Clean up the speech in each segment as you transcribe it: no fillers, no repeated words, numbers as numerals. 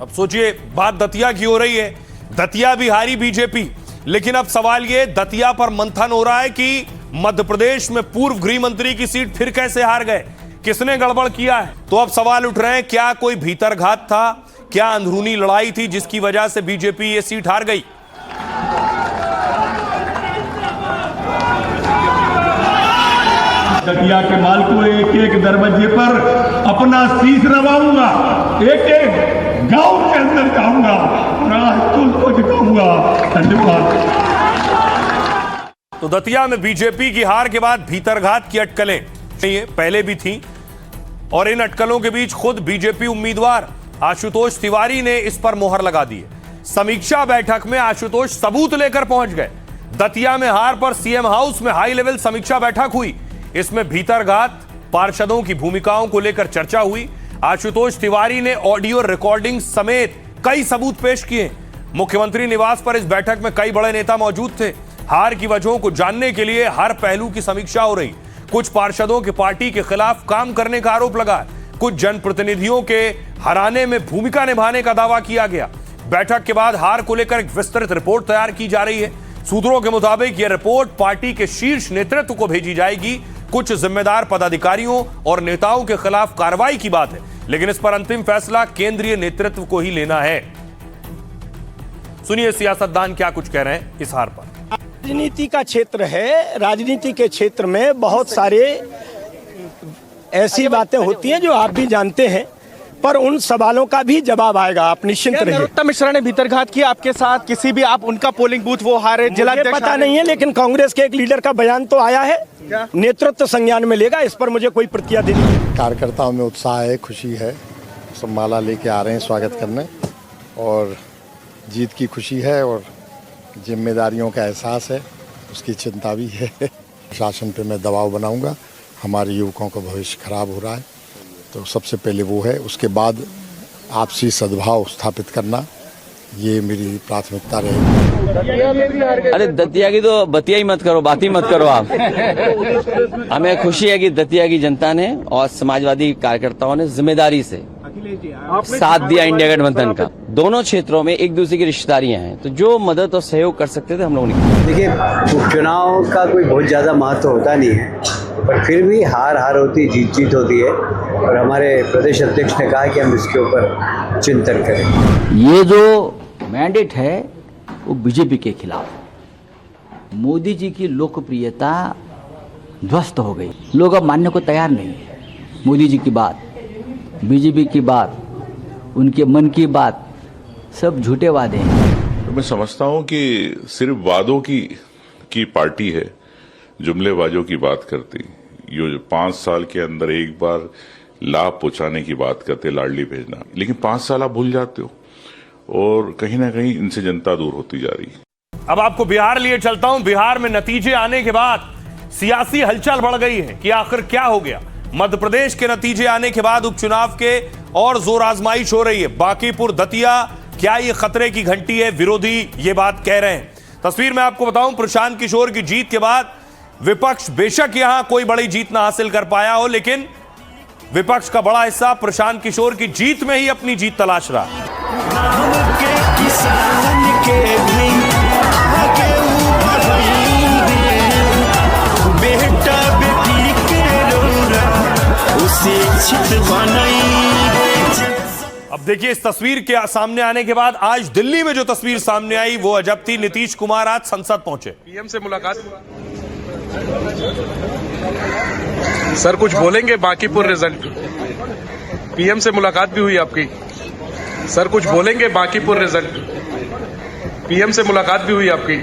अब सोचिए, बात दतिया की हो रही है, दतिया भी हारी बीजेपी, लेकिन अब सवाल ये दतिया पर मंथन हो रहा है कि मध्य प्रदेश में पूर्व गृह मंत्री की सीट फिर कैसे हार गए, किसने गड़बड़ किया है। तो अब सवाल उठ रहे हैं, क्या कोई भीतरघात था, क्या अंदरूनी लड़ाई थी जिसकी वजह से बीजेपी ये सीट हार गई। दतिया के माल को एक एक दरवाजे पर अपना शीश नवाऊंगा, एक एक गांव के अंदर जाऊंगा और आज तुझको दिखाऊंगा। धन्यवाद। तो दतिया में बीजेपी की हार के बाद भीतरघात की अटकलें पहले भी थी और इन अटकलों के बीच खुद बीजेपी उम्मीदवार आशुतोष तिवारी ने इस पर मोहर लगा दी है। समीक्षा बैठक में आशुतोष सबूत लेकर पहुंच गए। दतिया में हार पर सीएम हाउस में हाई लेवल समीक्षा बैठक हुई। इसमें भीतरघात, पार्षदों की भूमिकाओं को लेकर चर्चा हुई। आशुतोष तिवारी ने ऑडियो रिकॉर्डिंग समेत कई सबूत पेश किए। मुख्यमंत्री निवास पर इस बैठक में कई बड़े नेता मौजूद थे। हार की वजहों को जानने के लिए हर पहलू की समीक्षा हो रही। कुछ पार्षदों के पार्टी के खिलाफ काम करने का आरोप लगा, कुछ जनप्रतिनिधियों के हराने में भूमिका निभाने का दावा किया गया। बैठक के बाद हार को लेकर एक विस्तृत रिपोर्ट तैयार की जा रही है। सूत्रों के मुताबिक यह रिपोर्ट पार्टी के शीर्ष नेतृत्व को भेजी जाएगी। कुछ जिम्मेदार पदाधिकारियों और नेताओं के खिलाफ कार्रवाई की बात है, लेकिन इस पर अंतिम फैसला केंद्रीय नेतृत्व को ही लेना है। सुनिए सियासतदान क्या कुछ कह रहे हैं इस हार पर। राजनीति का क्षेत्र है, राजनीति के क्षेत्र में बहुत सारे ऐसी बातें होती हैं जो आप भी जानते हैं, पर उन सवालों का भी जवाब आएगा, आप निश्चिंत रहिए। नरोत्तम मिश्रा ने भीतरघात किया आपके साथ, किसी भी आप उनका पोलिंग बूथ वो हारे, जिला मुझे पता नहीं है, लेकिन कांग्रेस के एक लीडर का बयान तो आया है, नेतृत्व संज्ञान में लेगा, इस पर मुझे कोई प्रतिक्रिया देनी है। कार्यकर्ताओं में उत्साह है, खुशी है, सब माला लेके आ रहे हैं स्वागत करने, और जीत की खुशी है और जिम्मेदारियों का एहसास है, उसकी चिंता भी है। शासन पे मैं दबाव बनाऊंगा, हमारे युवकों का भविष्य खराब हो रहा है, तो सबसे पहले वो है, उसके बाद आपसी सद्भाव स्थापित करना, ये मेरी प्राथमिकता रहेगी। अरे दतिया की तो बतिया ही मत करो, बात ही मत करो आप। हमें खुशी है कि दतिया की जनता ने और समाजवादी कार्यकर्ताओं ने जिम्मेदारी से साथ दिया इंडिया गठबंधन का। दोनों क्षेत्रों में एक दूसरे की रिश्तेदारियां हैं, तो जो मदद और सहयोग कर सकते थे हम लोगों ने। देखिए, उपचुनाव का कोई बहुत ज़्यादा महत्व होता नहीं है, पर फिर भी हार होती, जीत होती है, और हमारे प्रदेश अध्यक्ष ने कहा कि हम इसके ऊपर चिंतन करें। ये जो मैंडेट है वो बीजेपी के खिलाफ है। मोदी जी की लोकप्रियता ध्वस्त हो गई, लोग अब मानने को तैयार नहीं है। मोदी जी की बात, बीजेपी की बात, उनके मन की बात, सब झूठे वादे हैं। तो मैं समझता हूं कि सिर्फ वादों की पार्टी है, जुमलेबाजों की बात करती। ये 5 साल के अंदर एक बार लाभ पहुंचाने की बात करते, लाडली भेजना, लेकिन 5 साल आप भूल जाते हो और कहीं ना कहीं इनसे जनता दूर होती जा रही है। अब आपको बिहार लिए चलता हूं। बिहार में नतीजे आने के बाद सियासी हलचल बढ़ गई है कि आखिर क्या हो गया। मध्य प्रदेश के नतीजे आने के बाद उपचुनाव के और जोर आजमाइश हो रही है। बांकीपुर, दतिया, क्या ये खतरे की घंटी है, विरोधी ये बात कह रहे हैं। तस्वीर में आपको बताऊं, प्रशांत किशोर की जीत के बाद विपक्ष बेशक यहां कोई बड़ी जीत ना हासिल कर पाया हो, लेकिन विपक्ष का बड़ा हिस्सा प्रशांत किशोर की जीत में ही अपनी जीत तलाश रहा। अब देखिए, इस तस्वीर के सामने आने के बाद आज दिल्ली में जो तस्वीर सामने आई वो अजब थी। नीतीश कुमार आज संसद पहुंचे। पीएम से मुलाकात। सर कुछ बोलेंगे बांकीपुर रिजल्ट? पीएम से मुलाकात भी हुई आपकी? सर कुछ बोलेंगे बांकीपुर रिजल्ट? पीएम से मुलाकात भी हुई आपकी?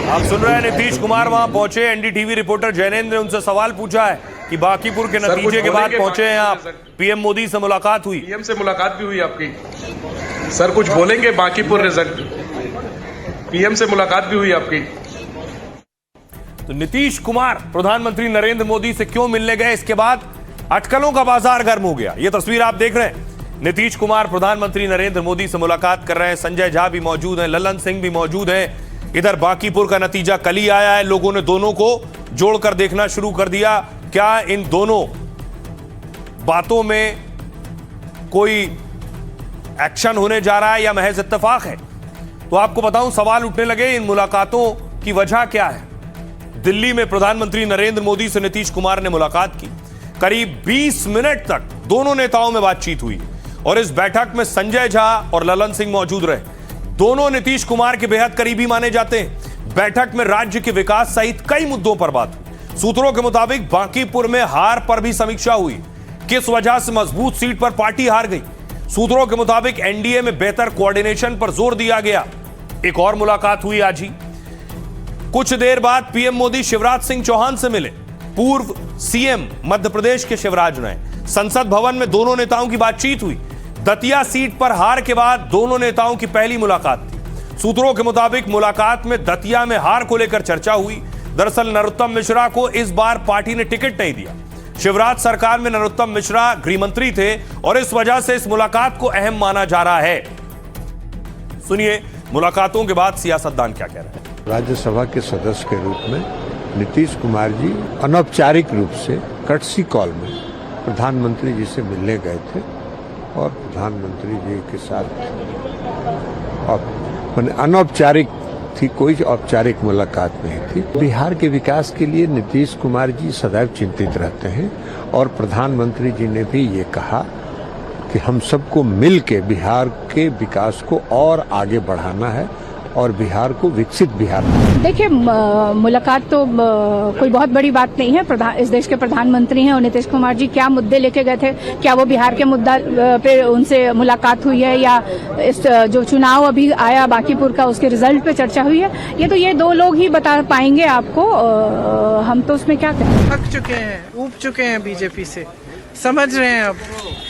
आप सुन रहे हैं, नीतीश कुमार वहां पहुंचे। एनडीटीवी रिपोर्टर जैनेंद्र ने उनसे सवाल पूछा है कि बांकीपुर के नतीजे के बाद पहुंचे हैं आप, पीएम मोदी से मुलाकात हुई? पीएम से मुलाकात भी हुई आपकी? सर कुछ बोलेंगे बांकीपुर रिजल्ट? पीएम से मुलाकात भी हुई आपकी? तो नीतीश कुमार प्रधानमंत्री नरेंद्र मोदी से क्यों मिलने गए, इसके बाद अटकलों का बाजार गर्म हो गया। यह तस्वीर आप देख रहे हैं, नीतीश कुमार प्रधानमंत्री नरेंद्र मोदी से मुलाकात कर रहे हैं। संजय झा भी मौजूद हैं, ललन सिंह भी मौजूद हैं। इधर बांकीपुर का नतीजा कल ही आया है। लोगों ने दोनों को जोड़कर देखना शुरू कर दिया। क्या इन दोनों बातों में कोई एक्शन होने जा रहा है या महज इत्तेफाक है? तो आपको बताऊं, सवाल उठने लगे इन मुलाकातों की वजह क्या है। दिल्ली में प्रधानमंत्री नरेंद्र मोदी से नीतीश कुमार ने मुलाकात की। करीब 20 मिनट तक दोनों नेताओं में बातचीत हुई और इस बैठक में संजय झा और ललन सिंह मौजूद रहे। दोनों नीतीश कुमार के बेहद करीबी माने जाते हैं। बैठक में राज्य के विकास सहित कई मुद्दों पर बात हुई। सूत्रों के मुताबिक बांकीपुर में हार पर भी समीक्षा हुई। किस वजह से मजबूत सीट पर पार्टी हार गई। सूत्रों के मुताबिक एनडीए में बेहतर कोऑर्डिनेशन पर जोर दिया गया। एक और मुलाकात हुई आज ही। कुछ देर बाद पीएम मोदी शिवराज सिंह चौहान से मिले। पूर्व सीएम मध्य प्रदेश के शिवराज ने संसद भवन में दोनों नेताओं की बातचीत हुई। दतिया सीट पर हार के बाद दोनों नेताओं की पहली मुलाकात थी। सूत्रों के मुताबिक मुलाकात में दतिया में हार को लेकर चर्चा हुई। दरअसल नरोत्तम मिश्रा को इस बार पार्टी ने टिकट नहीं दिया। शिवराज सरकार में नरोत्तम मिश्रा गृह मंत्री थे और इस वजह से इस मुलाकात को अहम माना जा रहा है। सुनिए मुलाकातों के बाद सियासतदान क्या कह रहे हैं। राज्यसभा के सदस्य के रूप में नीतीश कुमार जी अनौपचारिक रूप से कर्टसी कॉल में प्रधानमंत्री जी से मिलने गए थे और प्रधानमंत्री जी के साथ अनौपचारिक थी, कोई औपचारिक मुलाकात नहीं थी। बिहार के विकास के लिए नीतीश कुमार जी सदैव चिंतित रहते हैं और प्रधानमंत्री जी ने भी ये कहा कि हम सबको मिल के बिहार के विकास को और आगे बढ़ाना है और बिहार को विकसित बिहार। देखिए, मुलाकात तो कोई बहुत बड़ी बात नहीं है। इस देश के प्रधानमंत्री हैं और नीतीश कुमार जी क्या मुद्दे लेके गए थे, क्या वो बिहार के मुद्दा पे उनसे मुलाकात हुई है या इस जो चुनाव अभी आया बांकीपुर का उसके रिजल्ट पे चर्चा हुई है, ये दो लोग ही बता पाएंगे आपको। हम तो उसमें क्या कहें। थक चुके हैं, ऊब चुके हैं बीजेपी से। समझ रहे हैं अब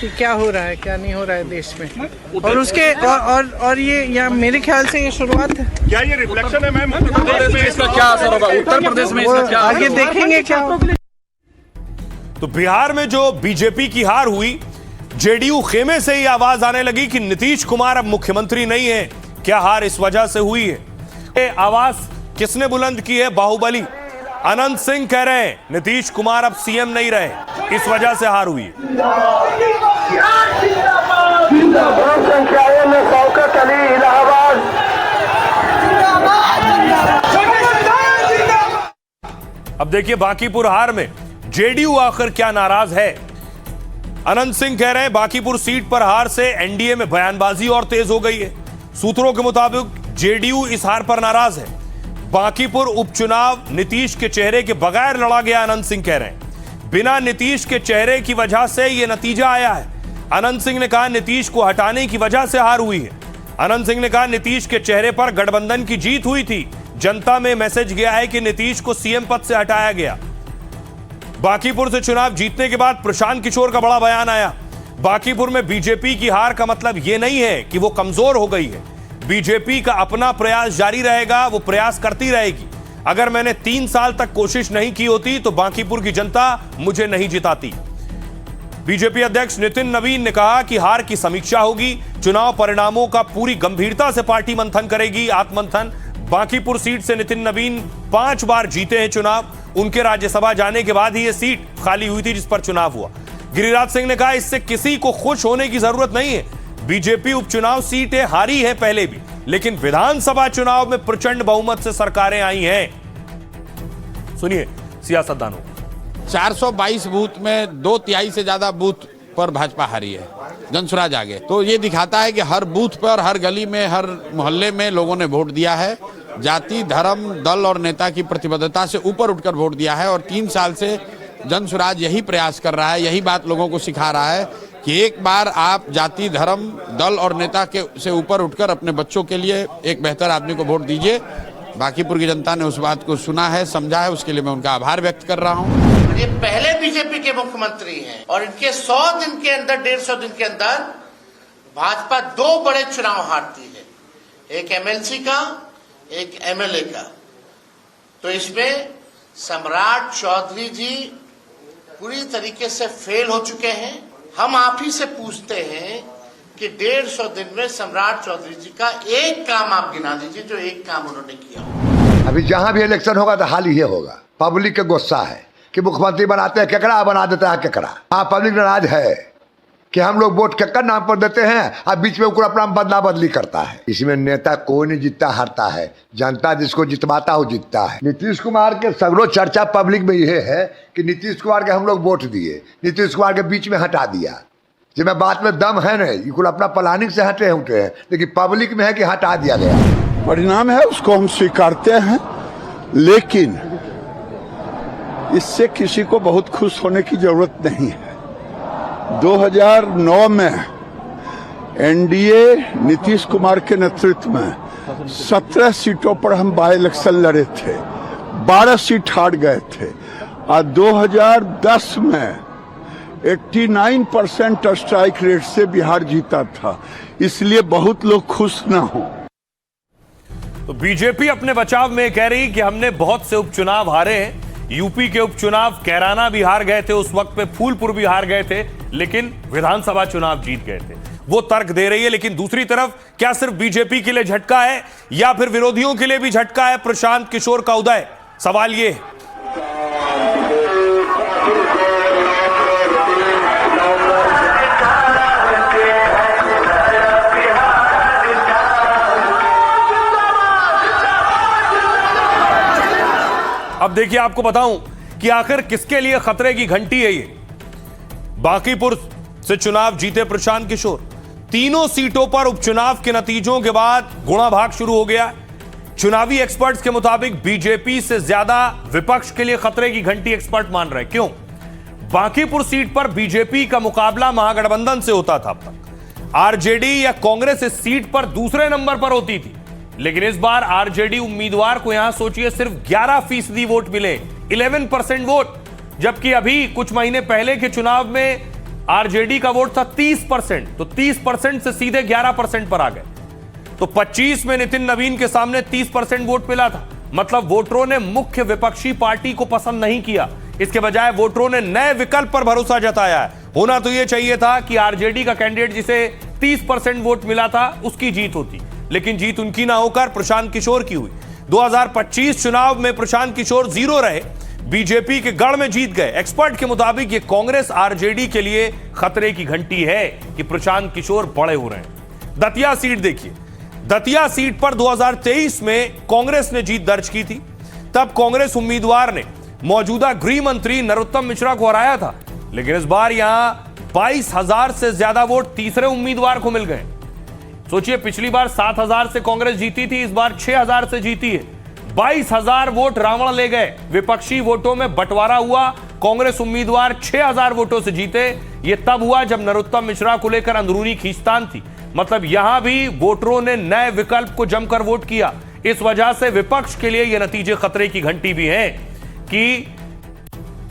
कि क्या हो रहा है, क्या नहीं हो रहा है देश में। और उसके और ये या मेरे ख्याल से ये शुरुआत है। क्या ये रिफ्लेक्शन है मैम उत्तर प्रदेश में इसका क्या असर होगा? उत्तर प्रदेश में इसका क्या आगे देखेंगे क्या। तो बिहार में जो बीजेपी की हार हुई, जेडीयू खेमे से ही आवाज आने लगी कि नीतीश कुमार अब मुख्यमंत्री नहीं है। क्या हार इस वजह से हुई है? ये आवाज किसने बुलंद की है? बाहुबली अनंत सिंह कह रहे हैं नीतीश कुमार अब सीएम नहीं रहे, इस वजह से हार हुई। अब देखिए बांकीपुर हार में जेडीयू आखिर क्या नाराज है। अनंत सिंह कह रहे हैं बांकीपुर सीट पर हार से एनडीए में बयानबाजी और तेज हो गई है। सूत्रों के मुताबिक जेडीयू इस हार पर नाराज है। बांकीपुर उपचुनाव नीतीश के चेहरे के बगैर लड़ा गया, अनंत सिंह कह रहे हैं। बिना नीतीश के चेहरे की वजह से यह नतीजा आया है। अनंत सिंह ने कहा नीतीश को हटाने की वजह से हार हुई है। अनंत सिंह ने कहा नीतीश के चेहरे पर गठबंधन की जीत हुई थी। जनता में मैसेज गया है कि नीतीश को सीएम पद से हटाया गया। बांकीपुर से चुनाव जीतने के बाद प्रशांत किशोर का बड़ा बयान आया। बांकीपुर में बीजेपी की हार का मतलब यह नहीं है कि वो कमजोर हो गई है। बीजेपी का अपना प्रयास जारी रहेगा, वो प्रयास करती रहेगी। अगर मैंने 3 साल तक कोशिश नहीं की होती तो बांकीपुर की जनता मुझे नहीं जिताती। बीजेपी अध्यक्ष नितिन नवीन ने कहा कि हार की समीक्षा होगी। चुनाव परिणामों का पूरी गंभीरता से पार्टी मंथन करेगी, आत्ममंथन। बांकीपुर सीट से नितिन नवीन 5 बार जीते हैं चुनाव। उनके राज्यसभा जाने के बाद ही यह सीट खाली हुई थी जिस पर चुनाव हुआ। गिरिराज सिंह ने कहा इससे किसी को खुश होने की जरूरत नहीं है। बीजेपी उपचुनाव सीटें हारी है पहले भी, लेकिन विधानसभा चुनाव में प्रचंड बहुमत से सरकारें आई हैं। सुनिए सियासतदानों। 422 बूथ में 2/3 से ज्यादा बूथ पर भाजपा हारी है, जनसुराज आगे। तो ये दिखाता है कि हर बूथ पर, हर गली में, हर मोहल्ले में लोगों ने वोट दिया है। जाति, धर्म, दल और नेता की प्रतिबद्धता से ऊपर उठकर वोट दिया है और 3 साल से जनसुराज यही प्रयास कर रहा है, यही बात लोगों को सिखा रहा है कि एक बार आप जाति, धर्म, दल और नेता के से ऊपर उठकर अपने बच्चों के लिए एक बेहतर आदमी को वोट दीजिए। बांकीपुर की जनता ने उस बात को सुना है, समझा है, उसके लिए मैं उनका आभार व्यक्त कर रहा हूँ। ये पहले बीजेपी के मुख्यमंत्री हैं और इनके 100 दिन के अंदर, 150 दिन के अंदर भाजपा 2 बड़े चुनाव हारती है, एक एमएलसी का, एक एमएलए का। तो इसमें सम्राट चौधरी जी पूरी तरीके से फेल हो चुके हैं। हम आप ही से पूछते हैं कि 150 दिन में सम्राट चौधरी जी का एक काम आप गिना दीजिए जो एक काम उन्होंने किया। अभी जहां भी इलेक्शन होगा तो हाल ही होगा। पब्लिक का गुस्सा है कि मुख्यमंत्री बनाते हैं केकड़ा, बना देता है केकड़ा। हाँ, पब्लिक नाराज है कि हम लोग वोट केकर नाम पर देते हैं और बीच में अपना बदला बदली करता है। इसमें नेता कोई नहीं जीतता, हारता है। जनता जिसको जितवाता हो जीतता है। नीतीश कुमार के सगरों चर्चा पब्लिक में यह है कि नीतीश कुमार के हम लोग वोट दिए, नीतीश कुमार के बीच में हटा दिया। जिसमें बात में दम है नहीं, ये कुल अपना प्लानिंग से हटे उठे हैं, लेकिन पब्लिक में है कि हटा दिया गया। परिणाम है उसको हम स्वीकारते हैं, लेकिन इससे किसी को बहुत खुश होने की जरूरत नहीं है। 2009 में एनडीए नीतीश कुमार के नेतृत्व में 17 सीटों पर हम बाई इलेक्शन लड़े थे, 12 सीट हार गए थे। और 2010 में 89% स्ट्राइक रेट से बिहार जीता था, इसलिए बहुत लोग खुश न हो। तो बीजेपी अपने बचाव में कह रही कि हमने बहुत से उपचुनाव हारे हैं। यूपी के उपचुनाव कैराना भी हार गए थे, उस वक्त पे फूलपुर भी हार गए थे, लेकिन विधानसभा चुनाव जीत गए थे। वो तर्क दे रही है। लेकिन दूसरी तरफ क्या सिर्फ बीजेपी के लिए झटका है या फिर विरोधियों के लिए भी झटका है प्रशांत किशोर का उदय? सवाल ये है। अब देखिए, आपको बताऊं कि आखिर किसके लिए खतरे की घंटी है ये। बांकीपुर से चुनाव जीते प्रशांत किशोर, तीनों सीटों पर उपचुनाव के नतीजों के बाद गुणा भाग शुरू हो गया। चुनावी एक्सपर्ट्स के मुताबिक बीजेपी से ज्यादा विपक्ष के लिए खतरे की घंटी एक्सपर्ट मान रहे हैं। क्यों? बांकीपुर सीट पर बीजेपी का मुकाबला महागठबंधन से होता था। अब तक आरजेडी या कांग्रेस इस सीट पर दूसरे नंबर पर होती थी, लेकिन इस बार आरजेडी उम्मीदवार को यहां सोचिए सिर्फ 11% वोट मिले, 11% वोट, जबकि अभी कुछ महीने पहले के चुनाव में आरजेडी का वोट था 30%, तो 30% से सीधे 11% पर आ गए। तो 25 में नितिन नवीन के सामने 30% वोट मिला था। मतलब वोटरों ने मुख्य विपक्षी पार्टी को पसंद नहीं किया, इसके बजाय वोटरों ने नए विकल्प पर भरोसा जताया है। होना तो यह चाहिए था कि आरजेडी का कैंडिडेट जिसे 30% वोट मिला था उसकी जीत होती, लेकिन जीत उनकी ना होकर प्रशांत किशोर की हुई। 2025 चुनाव में प्रशांत किशोर 0 रहे, बीजेपी के गढ़ में जीत गए। एक्सपर्ट के मुताबिक ये कांग्रेस आरजेडी के लिए खतरे की घंटी है कि प्रशांत किशोर बड़े हो रहे हैं। दतिया सीट देखिए, दतिया सीट पर 2023 में कांग्रेस ने जीत दर्ज की थी। तब कांग्रेस उम्मीदवार ने मौजूदा गृह मंत्री नरोत्तम मिश्रा को हराया था, लेकिन इस बार यहां 22,000 से ज्यादा वोट तीसरे उम्मीदवार को मिल गए। सोचिए, पिछली बार 7,000 से कांग्रेस जीती थी, इस बार 6,000 से जीती है। 22,000 वोट रावण ले गए। विपक्षी वोटों में बंटवारा हुआ, कांग्रेस उम्मीदवार 6,000 वोटों से जीते। यह तब हुआ जब नरोत्तम मिश्रा को लेकर अंदरूनी खींचतान थी। मतलब यहां भी वोटरों ने नए विकल्प को जमकर वोट किया। इस वजह से विपक्ष के लिए यह नतीजे खतरे की घंटी भी हैं कि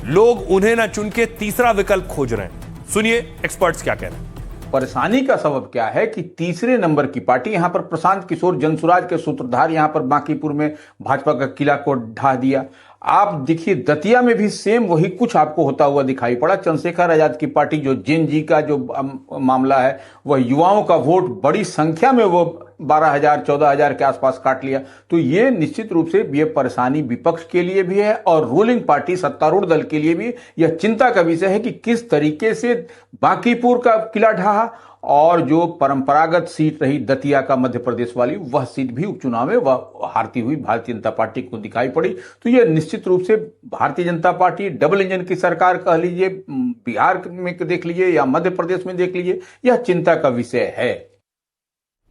लोग उन्हें न चुन के तीसरा विकल्प खोज रहे हैं। सुनिए एक्सपर्ट्स क्या कह रहे हैं। परेशानी का सबब क्या है कि तीसरे नंबर की पार्टी यहां पर प्रशांत किशोर जनसुराज के सूत्रधार यहां पर बांकीपुर में भाजपा का किला को ढा दिया। आप देखिए, दतिया में भी सेम वही कुछ आपको होता हुआ दिखाई पड़ा। चंद्रशेखर आजाद की पार्टी जो जेन जी का जो मामला है, वह युवाओं का वोट बड़ी संख्या में वो 12,000 14,000 के आसपास काट लिया। तो ये निश्चित रूप से ये परेशानी विपक्ष के लिए भी है और रूलिंग पार्टी सत्तारूढ़ दल के लिए भी यह चिंता का विषय है कि किस तरीके से बांकीपुर का किला ढहा और जो परंपरागत सीट रही दतिया का मध्य प्रदेश वाली, वह सीट भी उपचुनाव में वह हारती हुई भारतीय जनता पार्टी को दिखाई पड़ी। तो यह निश्चित रूप से Bharatiya Janata party double engine की सरकार कह लीजिए, बिहार में देख लीजिए या मध्य प्रदेश में देख लीजिए, यह चिंता का विषय है।